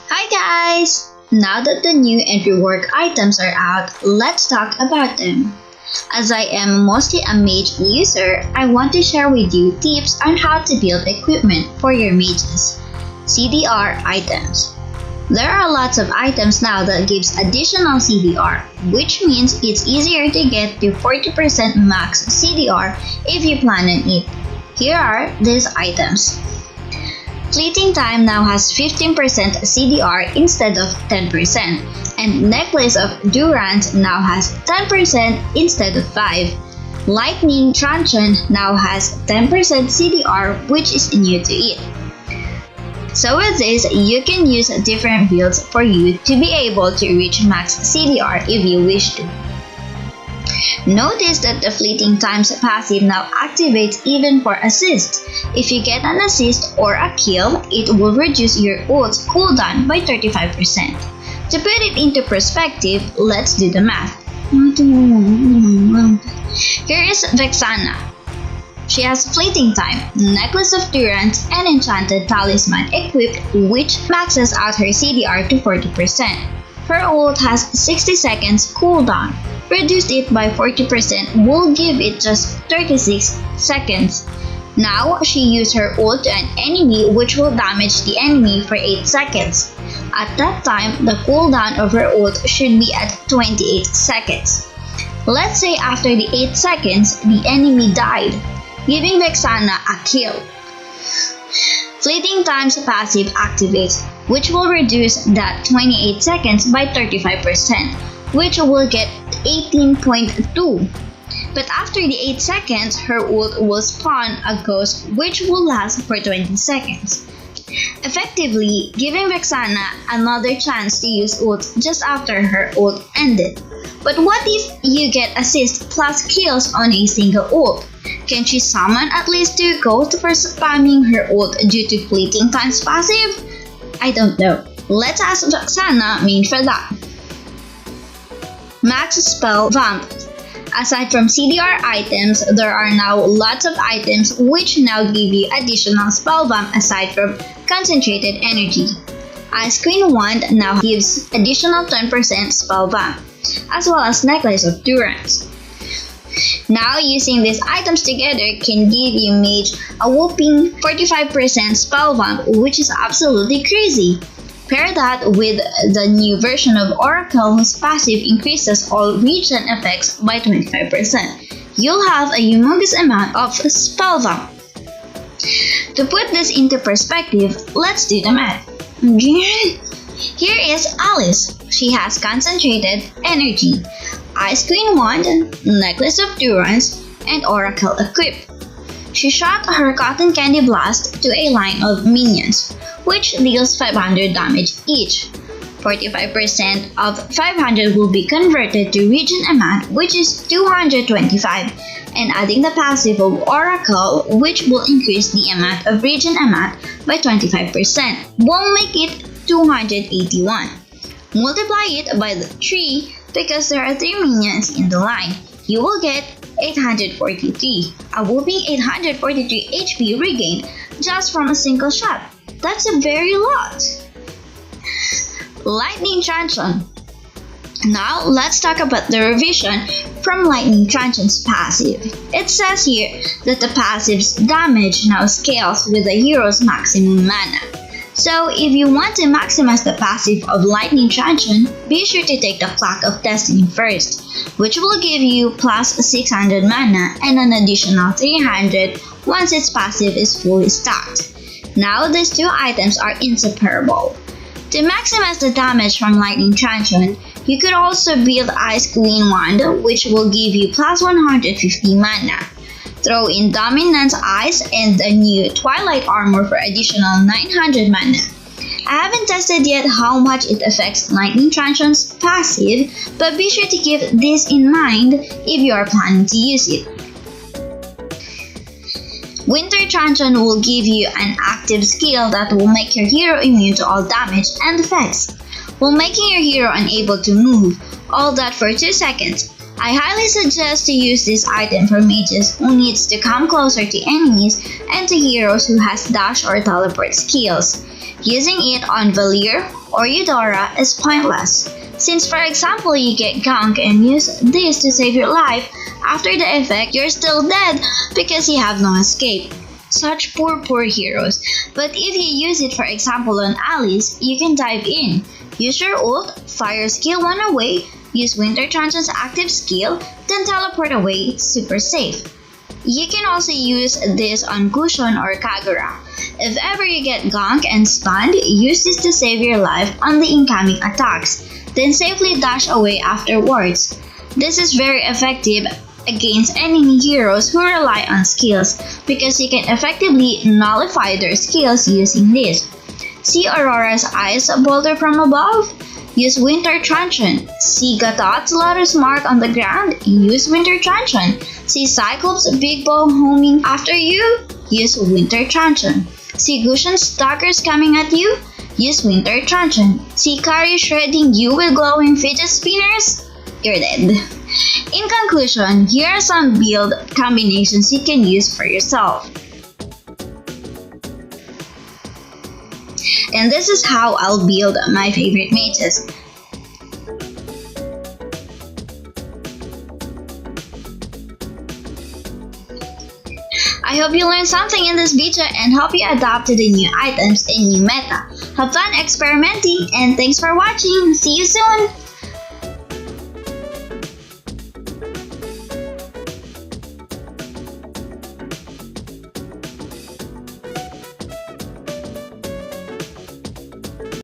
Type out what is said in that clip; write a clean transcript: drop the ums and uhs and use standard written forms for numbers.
Hi guys! Now that the new and rework items are out, let's talk about them. As I am mostly a mage user, I want to share with you tips on how to build equipment for your mages. CDR items. There are lots of items now that gives additional CDR, which means it's easier to get to 40% max CDR if you plan on it. Here are these items. Fleeting Time now has 15% CDR instead of 10%, and Necklace of Durance now has 10% instead of 5. Lightning Truncheon now has 10% CDR, which is new to it. So with this, you can use different builds for you to be able to reach max CDR if you wish to. Notice that the Fleeting Time's passive now activates even for assist. If you get an assist or a kill, it will reduce your ult's cooldown by 35%. To put it into perspective, let's do the math. Here is Vexana. She has Fleeting Time, Necklace of Durance, and Enchanted Talisman equipped, which maxes out her CDR to 40%. Her ult has 60 seconds cooldown. Reduced it by 40% will give it just 36 seconds. Now, she used her ult to an enemy which will damage the enemy for 8 seconds. At that time, the cooldown of her ult should be at 28 seconds. Let's say after the 8 seconds, the enemy died, giving Vexana a kill. Fleeting Time's passive activates, which will reduce that 28 seconds by 35%, which will get 18.2. But after the 8 seconds, her ult will spawn a ghost which will last for 20 seconds, effectively giving Vexana another chance to use ult just after her ult ended. But what if you get assist plus kills on a single ult? Can she summon at least 2 ghosts for spamming her ult due to Fleeting Time's passive? I don't know. Let's ask Vexana main for that. Max Spell Vamp. Aside from CDR items, there are now lots of items which now give you additional spell vamp aside from concentrated energy. Ice Queen Wand now gives additional 10% spell vamp, as well as Necklace of Durance. Now using these items together can give you Mage a whopping 45% spell vamp, which is absolutely crazy. Pair that with the new version of Oracle whose passive increases all region effects by 25%. You'll have a humongous amount of spell vamp. To put this into perspective, let's do the math. Here is Alice. She has concentrated energy, Ice Queen Wand, Necklace of Durance, and Oracle equipped. She shot her Cotton Candy Blast to a line of minions, which deals 500 damage each. 45% of 500 will be converted to region amount, which is 225, and adding the passive of Oracle, which will increase the amount of region amount by 25%, will make it 281. Multiply it by the 3 because there are 3 minions in the line. You will get 843, a whopping 843 HP regained just from a single shot. That's a very lot. Lightning Truncheon. Now let's talk about the revision from Lightning Truncheon's passive. It says here that the passive's damage now scales with the hero's maximum mana. So if you want to maximize the passive of Lightning Truncheon, be sure to take the Clock of Destiny first, which will give you plus 600 mana and an additional 300 once its passive is fully stacked. Now these 2 items are inseparable. To maximize the damage from Lightning Truncheon, you could also build Ice Queen Wand, which will give you plus 150 mana. Throw in Dominance Ice and the new Twilight Armor for additional 900 mana. I haven't tested yet how much it affects Lightning Truncheon's passive, but be sure to keep this in mind if you are planning to use it. Winter Truncheon will give you an active skill that will make your hero immune to all damage and effects, while making your hero unable to move, all that for 2 seconds. I highly suggest to use this item for mages who needs to come closer to enemies and to heroes who has dash or teleport skills. Using it on Valier or Eudora is pointless, since for example you get ganked and use this to save your life. After the effect, you're still dead because you have no escape. Such poor heroes. But if you use it for example on Alice, you can dive in. Use your ult, fire skill 1 away, use Winter Transient's active skill, then teleport away, super safe. You can also use this on Gusion or Kagura. If ever you get ganked and stunned, use this to save your life on the incoming attacks, then safely dash away afterwards. This is very effective against enemy heroes who rely on skills, because you can effectively nullify their skills using this. See Aurora's Ice Boulder from above? Use Winter Transient. See Gatot's Lotus Mark on the ground? Use Winter Transient. See Cyclops' Big Bow homing after you? Use Winter Transient. See Gusion's Stalkers coming at you? Use Winter Transient. See Kari shredding you with glowing fidget spinners? You're dead. In conclusion, here are some build combinations you can use for yourself. And this is how I'll build my favorite mages. I hope you learned something in this video and hope you adapt to the new items and new meta. Have fun experimenting and thanks for watching. See you soon!